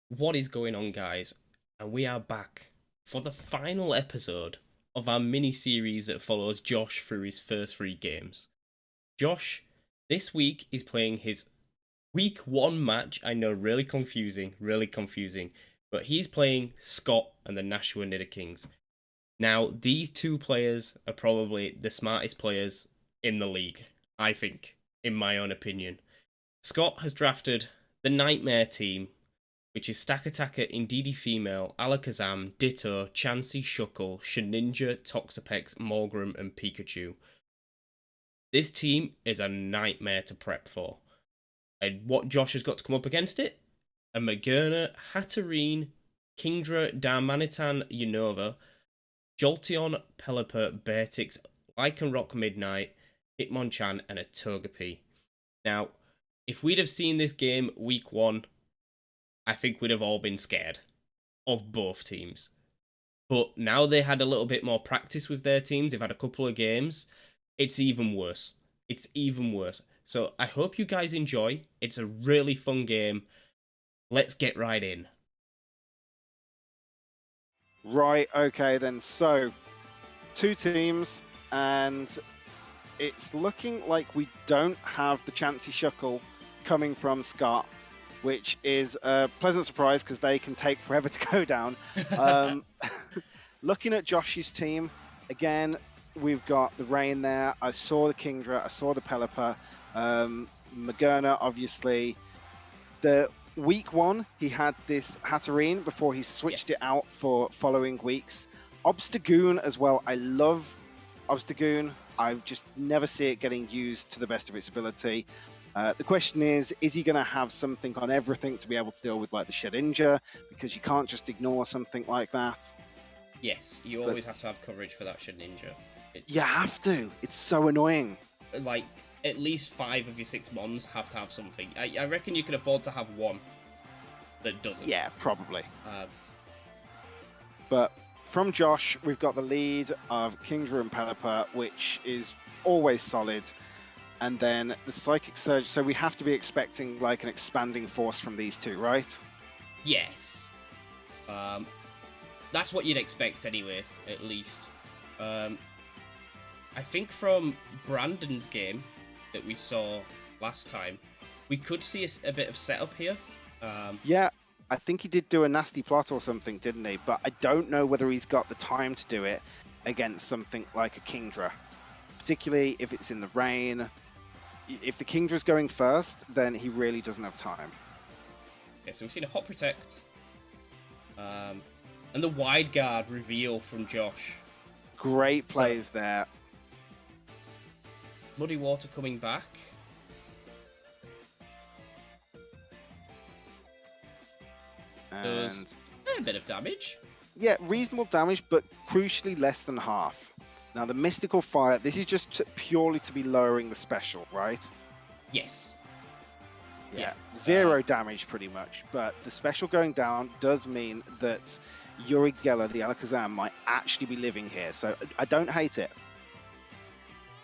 What is going on, guys? And we are back for the final episode of our mini series that follows Josh through his first three games. Josh, this week, is playing his week one match. I know, really confusing, but he's playing Scot and the Nashua Nidokings. Now, these two players are probably the smartest players in the league, I think, in my own opinion. Scot has drafted the Nightmare team, which is Stack Attacker, Indeedee Female, Alakazam, Ditto, Chansey, Shuckle, Shedinja, Toxapex, Morgrem, and Pikachu. This team is a nightmare to prep for. And what Josh has got to come up against it? A Magearna, Hatterene, Kingdra, Darmanitan, Unova, Jolteon, Pelipper, Beartix, Lycanroc Midnight, Hitmonchan, and a Togepi. Now, if we'd have seen this game week one, I think we'd have all been scared of both teams. But now they had a little bit more practice with their teams, they've had a couple of games, it's even worse. It's even worse. So I hope you guys enjoy. It's a really fun game. Let's get right in. Right, okay then. So, two teams, and it's looking like we don't have the Chansey Shuckle coming from Scot, which is a pleasant surprise because they can take forever to go down. Looking at Josh's team, again, we've got the Rain there. I saw the Kingdra, I saw the Pelipper, Magearna, obviously. The week one, he had this Hatterene before he switched it out for following weeks. Obstagoon as well. I love Obstagoon. I just never see it getting used to the best of its ability. The question is he going to have something on everything to be able to deal with like the Shedinja? Because you can't just ignore something like that. Yes, you always have to have coverage for that Shedinja. You have to. It's so annoying. Like, at least 5 of your 6 mons have to have something. I reckon you can afford to have one that doesn't. Yeah, probably. But from Josh, we've got the lead of Kingdra and Pelipper, which is always solid. And then the Psychic Surge, so we have to be expecting like an expanding force from these two, right? Yes. That's what you'd expect anyway, at least. I think from Brandon's game that we saw last time, we could see a bit of setup here. Yeah, I think he did do a nasty plot or something, didn't he? But I don't know whether he's got the time to do it against something like a Kingdra, particularly if it's in the rain. If the Kingdra's going first, then he really doesn't have time. Okay, so we've seen a Hot Protect. And the Wide Guard reveal from Josh. Great plays there. Muddy Water coming back. And a bit of damage. Yeah, reasonable damage, but crucially less than half. Now, the Mystical Fire, this is just purely to be lowering the special, right? Yes. Yeah, 0 damage pretty much, but the special going down does mean that Urigella, the Alakazam, might actually be living here, so I don't hate it.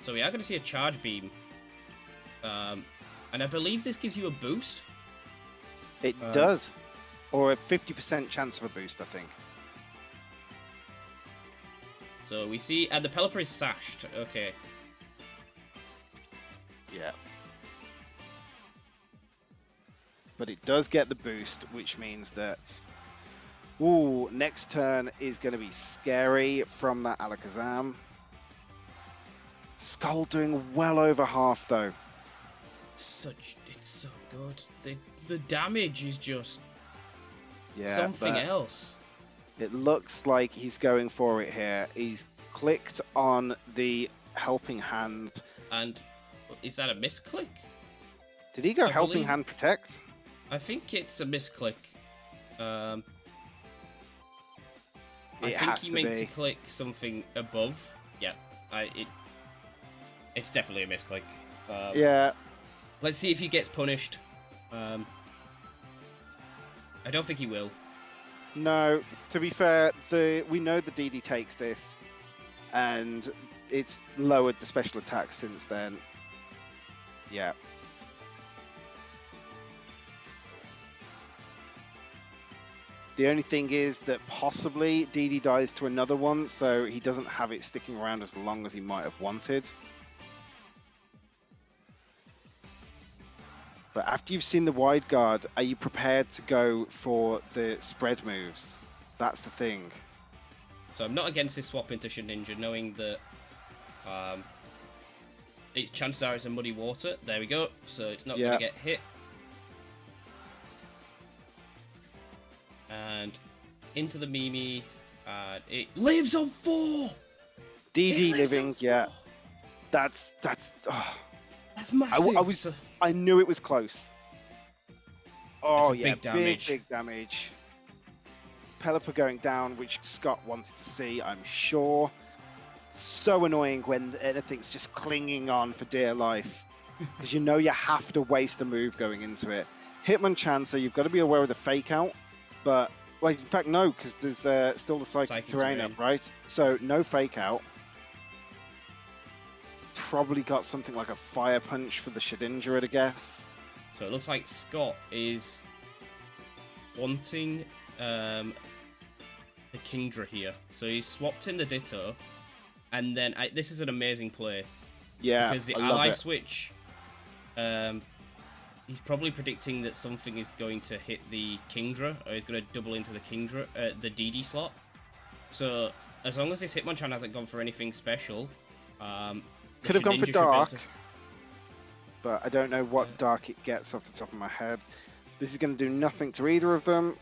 So we are going to see a Charge Beam. And I believe this gives you a boost. It does. Or a 50% chance of a boost, I think. So we see, and the Pelipper is sashed. Okay. Yeah. But it does get the boost, which means that... Ooh, next turn is going to be scary from that Alakazam. Skull doing well over half, though. It's so good. The damage is just yeah, something else. It looks like he's going for it here. He's clicked on the Helping Hand. And is that a misclick? Did he go Helping Hand Protect? I think it's a misclick. I think he meant to click something above. Yeah, it's definitely a misclick. Yeah. Let's see if he gets punished. I don't think he will. No, to be fair, we know the DD takes this, and it's lowered the special attack since then. Yeah. The only thing is that possibly DD dies to another one, so he doesn't have it sticking around as long as he might have wanted. But after you've seen the wide guard, are you prepared to go for the spread moves? That's the thing. So I'm not against this swap into Shedinja, knowing that its chances are it's a muddy water. There we go. So it's not going to get hit. And into the Mimi. It lives on 4! DD living, yeah. That's massive. I knew it was close. Oh yeah, big damage. Big damage. Pelipper going down, which Scott wanted to see, I'm sure. So annoying when anything's just clinging on for dear life, because you know you have to waste a move going into it. Hitmonchan, so you've got to be aware of the fake out, but well, in fact no, because there's still the psychic terrain up, right? So no fake out. Probably got something like a fire punch for the Shedinja, I'd guess. So it looks like Scott is wanting the Kingdra here. So he's swapped in the Ditto, and then this is an amazing play. Yeah, because the ally switch, he's probably predicting that something is going to hit the Kingdra, or he's going to double into the Kingdra, the DD slot. So as long as this Hitmonchan hasn't gone for anything special, could have gone for Dark, but I don't know what Dark it gets off the top of my head. This is going to do nothing to either of them.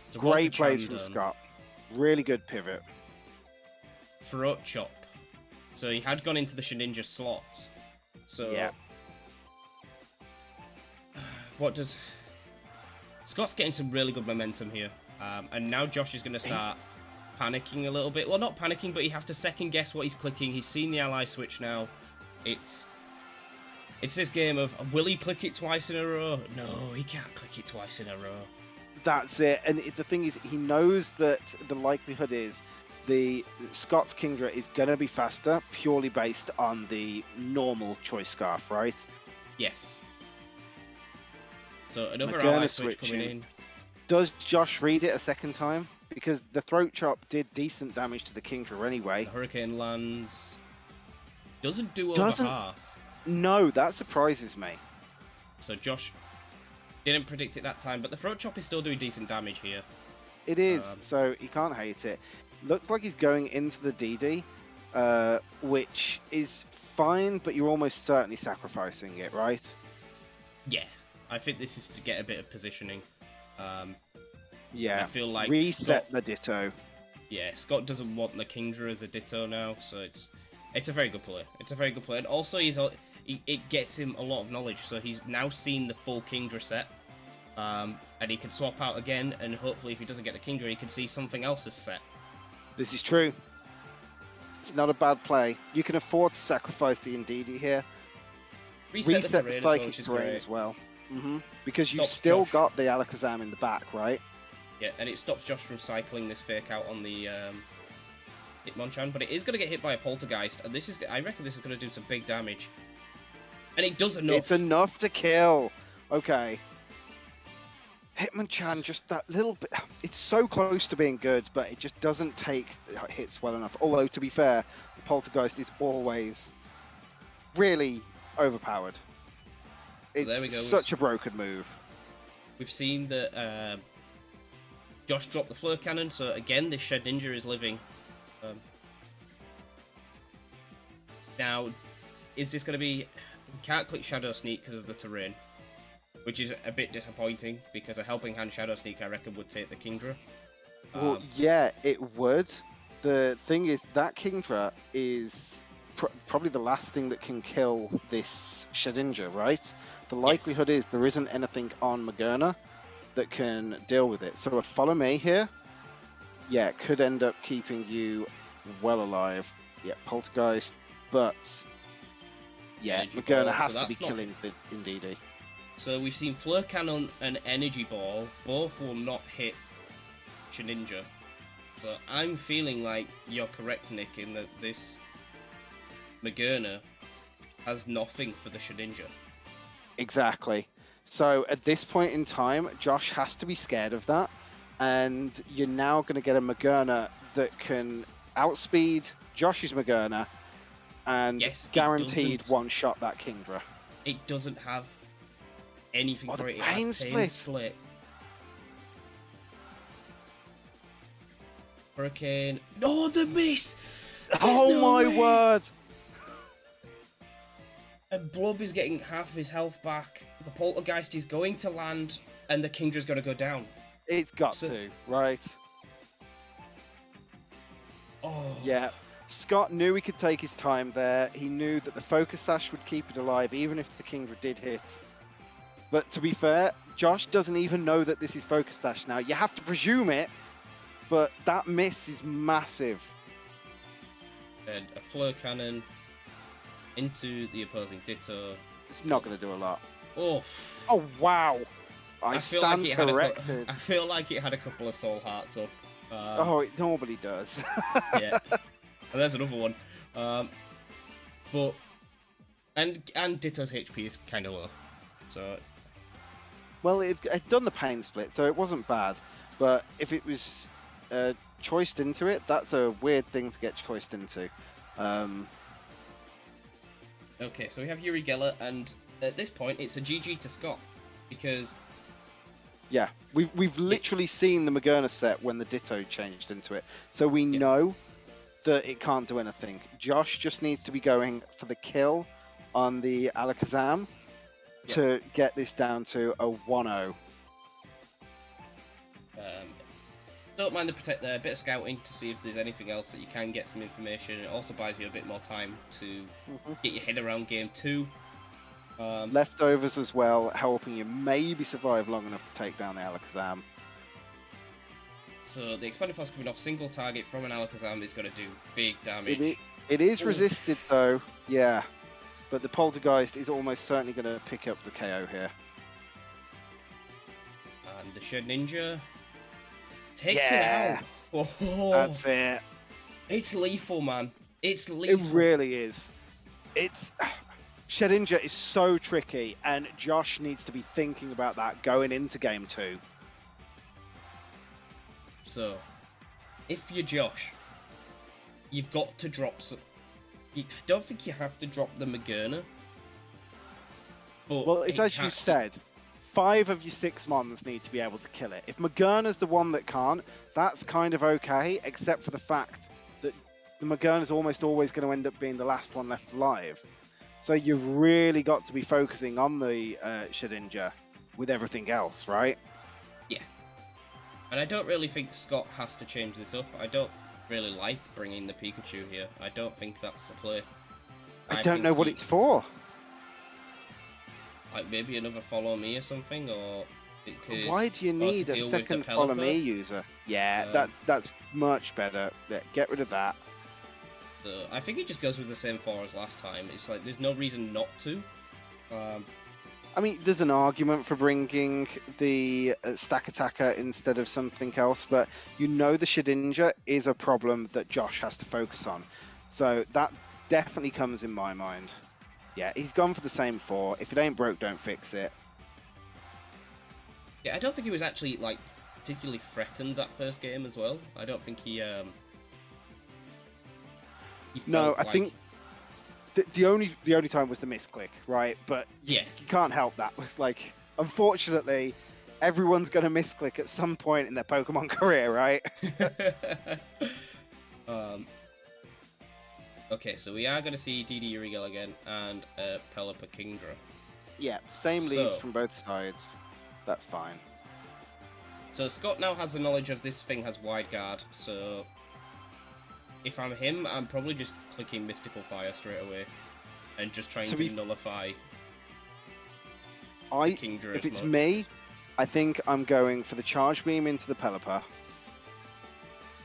So great plays from Scott. Really good pivot. Throat chop. So he had gone into the Shedinja slot. So yeah. What does... Scott's getting some really good momentum here. And now Josh is going to start panicking a little bit. Well, not panicking, but he has to second guess what he's clicking. He's seen the ally switch now. It's this game of, will he click it twice in a row? No, he can't click it twice in a row. That's it. And the thing is, he knows that the likelihood is the Scott's Kingdra is going to be faster, purely based on the normal choice scarf, right? Yes. So another ally switch coming in. Does Josh read it a second time? Because the throat chop did decent damage to the Kingdra anyway. The Hurricane lands. Doesn't do over half. No, that surprises me. So Josh didn't predict it that time, but the throat chop is still doing decent damage here. It is, so he can't hate it. Looks like he's going into the DD, which is fine, but you're almost certainly sacrificing it, right? Yeah, I think this is to get a bit of positioning. Yeah, I feel like reset the Ditto. Yeah, Scott doesn't want the Kingdra as a Ditto now, so it's a very good play. It's a very good play, and also it gets him a lot of knowledge. So he's now seen the full Kingdra set, and he can swap out again, and hopefully, if he doesn't get the Kingdra, he can see something else is set. This is true. It's not a bad play. You can afford to sacrifice the Ndidi here. Reset the psychic terrain as well. Because you've still got the Alakazam in the back, right? Yeah, and it stops Josh from cycling this fake out on the Hitmonchan, but it is going to get hit by a Poltergeist, and I reckon this is going to do some big damage. And it does enough. It's enough to kill. Okay. Hitmonchan, just that little bit. It's so close to being good, but it just doesn't take hits well enough. Although, to be fair, the Poltergeist is always really overpowered. It's there we go. Such a broken move. We've seen that Josh dropped the Flare Cannon, so again, this Shedinja is living. Now, is this going to be... You can't click Shadow Sneak because of the terrain, which is a bit disappointing, because a Helping Hand Shadow Sneak, I reckon, would take the Kingdra. Well, yeah, it would. The thing is, that Kingdra is probably the last thing that can kill this Shedinja, right? The likelihood is there isn't anything on Magerna that can deal with it. So a Follow Me here, yeah, could end up keeping you well alive. Yeah, Poltergeist, but yeah, Magerna has to be killing the Ndidi. So we've seen Flare Cannon and Energy Ball, both will not hit Shedinja. So I'm feeling like you're correct, Nick, in that this Magerna has nothing for the Shedinja. Exactly. So at this point in time, Josh has to be scared of that, and you're now going to get a Magerna that can outspeed Josh's Magerna and Yes, guaranteed one-shot that Kingdra. It doesn't have anything for it. It pain has pain split. Hurricane. No, the miss! Oh my word! And Blub is getting half his health back. The Poltergeist is going to land, and the Kingdra's got to go down. It's got to, right? Oh. Yeah. Scott knew he could take his time there. He knew that the Focus Sash would keep it alive, even if the Kingdra did hit. But to be fair, Josh doesn't even know that this is Focus Sash now. You have to presume it, but that miss is massive. And a Flare Cannon into the opposing Ditto. It's not going to do a lot. Oh. Oh, wow. I feel stand like corrected. I feel like it had a couple of Soul Hearts up. Oh, it normally does. Yeah. And there's another one. But and Ditto's HP is kind of low, so. Well, it's done the pain split, so it wasn't bad. But if it was choiced into it, that's a weird thing to get choiced into. Okay, so we have Uri Geller, and at this point, it's a GG to Scott because. Yeah, we've literally seen the Magerna set when the Ditto changed into it, so we know that it can't do anything. Josh just needs to be going for the kill on the Alakazam to get this down to a 1-0. Don't mind the protect there, a bit of scouting to see if there's anything else that you can get some information. It also buys you a bit more time to get your head around game 2. Leftovers as well, helping you maybe survive long enough to take down the Alakazam. So the Expanded Force coming off single target from an Alakazam is going to do big damage. It is resisted though, yeah. But the Poltergeist is almost certainly going to pick up the KO here. And the Shed Ninja takes it out. Oh, that's it. It's lethal, man. It's lethal. It really is. It's... Shedinja is so tricky, and Josh needs to be thinking about that going into game 2. So, if you're Josh, you've got to drop some... I don't think you have to drop the Magerna. But well, it's as you said, 5 of your 6 mons need to be able to kill it. If Magerna's the one that can't, that's kind of okay, except for the fact that the Magerna's almost always going to end up being the last one left alive. So you've really got to be focusing on the Shedinja with everything else, right? Yeah. And I don't really think Scott has to change this up. I don't really like bringing the Pikachu here. I don't think that's the play. I don't know what it's for. Like maybe another Follow Me or something, or... Why do you need a second Follow Me user? Yeah, that's much better. Yeah, get rid of that. So I think it just goes with the same 4 as last time. It's like there's no reason not to. I mean, there's an argument for bringing the Stack Attacker instead of something else, but you know the Shedinja is a problem that Josh has to focus on. So that definitely comes in my mind. Yeah, he's gone for the same 4. If it ain't broke, don't fix it. Yeah, I don't think he was actually like particularly threatened that first game as well. I don't think he no, I think the only time was the misclick, right? But yeah, you can't help that. Like, unfortunately, everyone's going to misclick at some point in their Pokemon career, right? Okay, so we are going to see DD Urigel again and Pelipper Kingdra. Yeah, same leads from both sides. That's fine. So Scott now has the knowledge of this thing has Wide Guard, so if I'm him, I'm probably just clicking Mystical Fire straight away and just trying to nullify Kingdra. If it's me, I think I'm going for the Charge Beam into the Pelipper.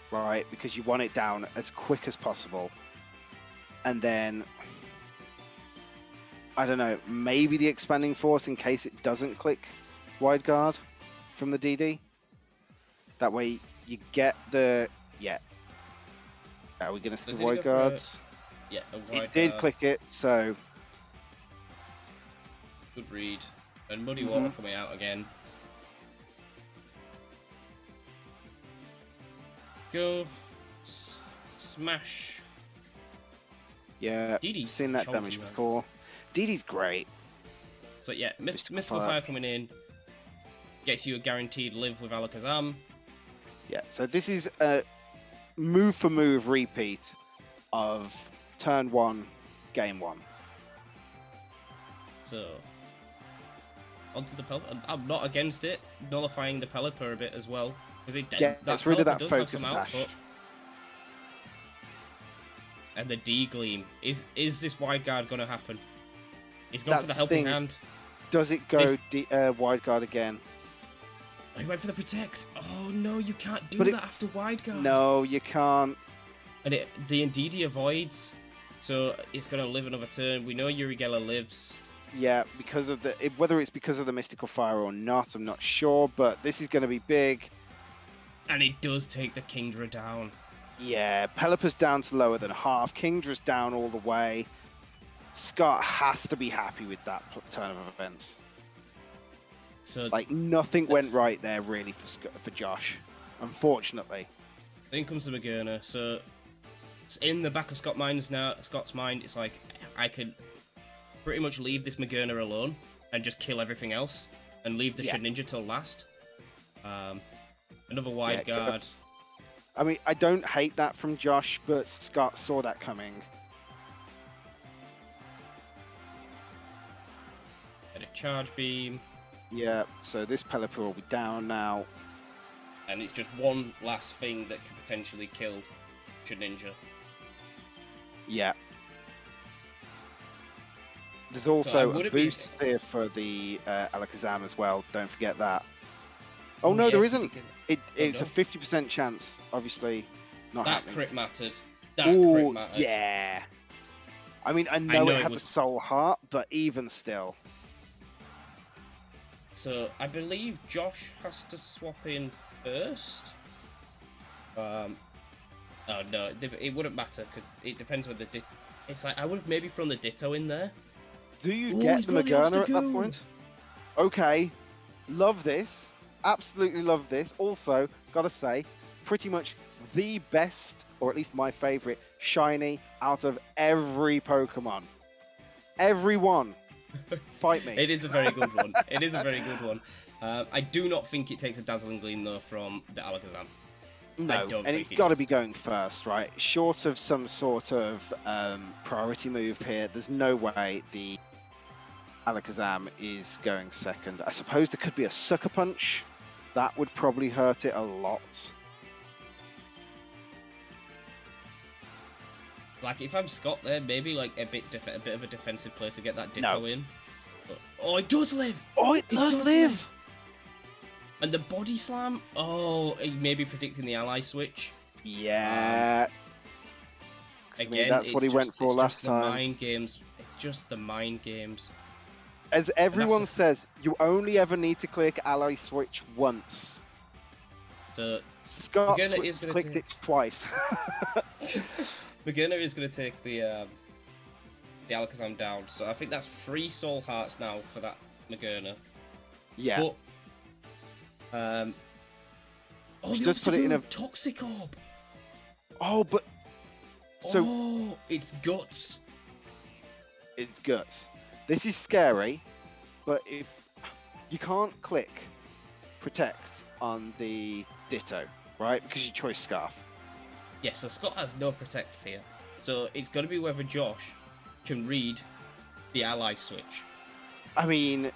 Right, because you want it down as quick as possible. And then, I don't know, maybe the Expanding Force in case it doesn't click Wide Guard from the DD. That way you get the... Yeah. Are we going to see the Wide Guard? Yeah, a Wide Guard. It did click it, so... Good read. And Muddy Water coming out again. go. Smash. Yeah, DD's seen that chunky, damage man. before. DD's great. So yeah, Mystical Fire coming in. Gets you a guaranteed live with Alakazam. Yeah, so this is a move for move repeat of turn 1, game 1. So, onto the Pelipper. I'm not against it. Nullifying the Pelipper a bit as well. Because it Gets rid of that does focus have some sash. output. And the D-Gleam. Is this wide guard going to happen? He's gone That's for the the helping thing. hand. Does it go wide guard again? He went for the protect. Oh no, you can't do But that after wide guard. No, you can't. And the Indeedee avoids. So it's going to live another turn. We know Urigella lives. Yeah, because of whether it's because of the Mystical Fire or not, I'm not sure, but this is going to be big. And it does take the Kingdra down. Yeah, Pelipper's down to lower than half. Kingdra's down all the way. Scott has to be happy with that turn of events. So like nothing went right there really for Josh, unfortunately. in comes the Magerna. So it's in the back of Scott's mind, it's like I could pretty much leave this Magerna alone and just kill everything else and leave the Shedinja till last. Another wide guard. I mean, I don't hate that from Josh, but Scott saw that coming. And a charge beam. Yeah, so this Pelipper will be down now. And it's just one last thing that could potentially kill Shedinja. Yeah. There's also a boost here for the Alakazam as well. Don't forget that. Oh, no, there isn't. It's a 50% chance, obviously. Not that happening. crit mattered. That crit mattered. Yeah. I mean, I know it had the Soul Heart, but even still. So I believe Josh has to swap in first. Oh no, it wouldn't matter because it depends whether it's like I would have maybe thrown the Ditto in there. Do you get the Magerna at that point? Okay, love this. Absolutely love this. Also, gotta say, pretty much the best, or at least my favorite, shiny out of every Pokemon. Everyone. Fight me. It is a very good one. It is a very good one. I do not think it takes a Dazzling Gleam though from the Alakazam. No, and it's got to be going first, right? Short of some sort of priority move here, there's no way the Alakazam is going second. I suppose there could be a Sucker Punch. That would probably hurt it a lot. Like if I'm Scott there, maybe like a bit of a defensive play to get that Ditto in. But, oh, it does live! Oh, it does live! And the Body Slam. Oh, maybe predicting the Ally switch. Yeah. Again, that's what he went for last time. Mind games. It's just the mind games. As everyone says, you only ever need to click Ally Switch once. So Scott clicked it twice. Magerna is going to take the Alakazam down. So I think that's 3 Soul Hearts now for that Magerna. Yeah. But, just put it in a Toxic Orb. Oh, but so it's Guts. It's Guts. This is scary, but if you can't click Protect on the Ditto, right? Because you choice Scarf. Yeah, so Scott has no Protects here. So it's got to be whether Josh can read the Ally switch. I mean,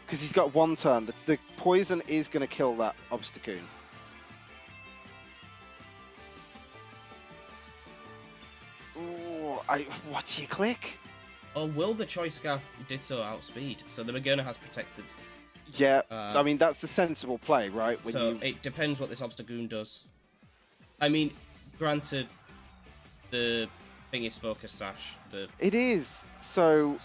because he's got one turn. The poison is going to kill that Obstacoon. Ooh, what do you click? Or will the Choice Scarf Ditto outspeed? So the Magerna has protected. Yeah, I mean, that's the sensible play, right? It depends what this Obstagoon does. I mean, granted, the thing is Focus Sash. It is. So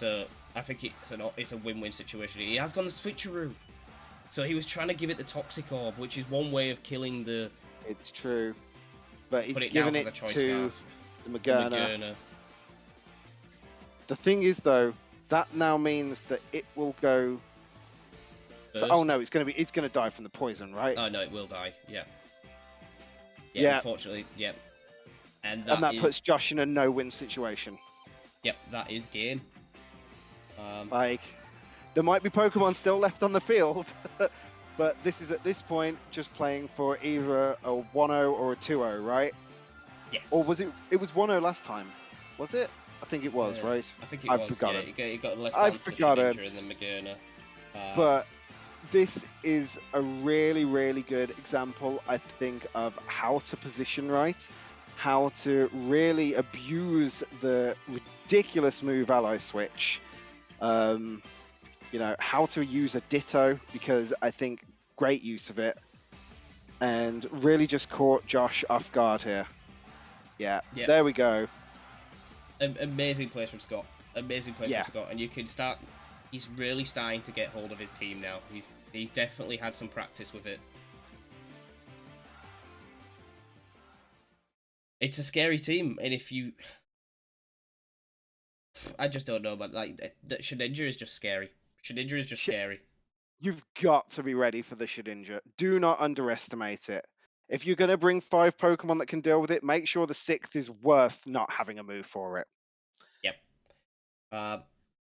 I think it's a win-win situation. He has gone the Switcheroo. So he was trying to give it the Toxic Orb, which is one way of killing the... It's true. But he's it given now it has a Choice to Scarf. the Magerna. The thing is, though, that now means that it will go. Oh no, it's going to die from the poison, right? Oh no, it will die. Yeah. Yeah. Unfortunately, yep. And And that is, puts Josh in a no-win situation. yep, that is game. Like, there might be Pokemon still left on the field, but this is at this point just playing for either a 1-0 or a 2-0, right? Yes. Or was it? It was 1-0 last time, was it? I think it was, right? I think it I've was. forgotten. Yeah, it got left I've onto the forgotten. Shedinja and the Magearna. But this is a really, really good example, I think, of how to position right, how to really abuse the ridiculous move Ally Switch. You know, how to use a Ditto, because I think great use of it, and really just caught Josh off guard here. Yeah, Yep. There we go. Amazing plays from Scott. Amazing plays Yeah. from Scott, and you can start. He's really starting to get hold of his team now. He's definitely had some practice with it. It's a scary team, and if you, I just don't know, but like that Shedinja is just scary. Shedinja is just scary. You've got to be ready for the Shedinja. Do not underestimate it. If you're going to bring 5 Pokemon that can deal with it, make sure the 6th is worth not having a move for it. Yep.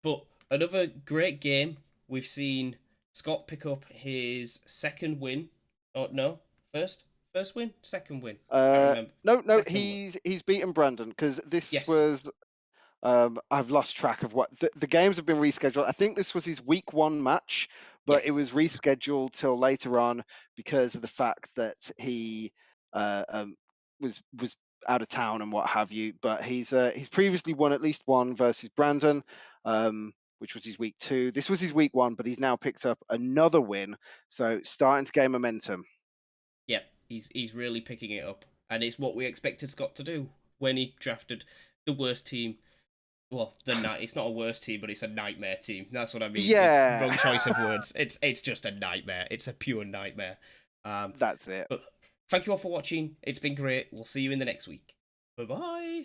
But another great game. We've seen Scott pick up his second win. Oh no, first win, second win. No, Second he's beaten Brandon, because this Yes. was. I've lost track of what the games have been rescheduled. I think this was his week 1 match, but it was rescheduled till later on because of the fact that he was out of town and what have you. But he's previously won at least one versus Brandon, which was his week 2. This was his week 1, but he's now picked up another win, so starting to gain momentum. Yep, he's really picking it up, and it's what we expected Scott to do when he drafted the worst team. Well, it's not a worst team, but it's a nightmare team. That's what I mean. Yeah. It's wrong choice of words. It's just a nightmare. It's a pure nightmare. That's it. But thank you all for watching. It's been great. We'll see you in the next week. Bye bye.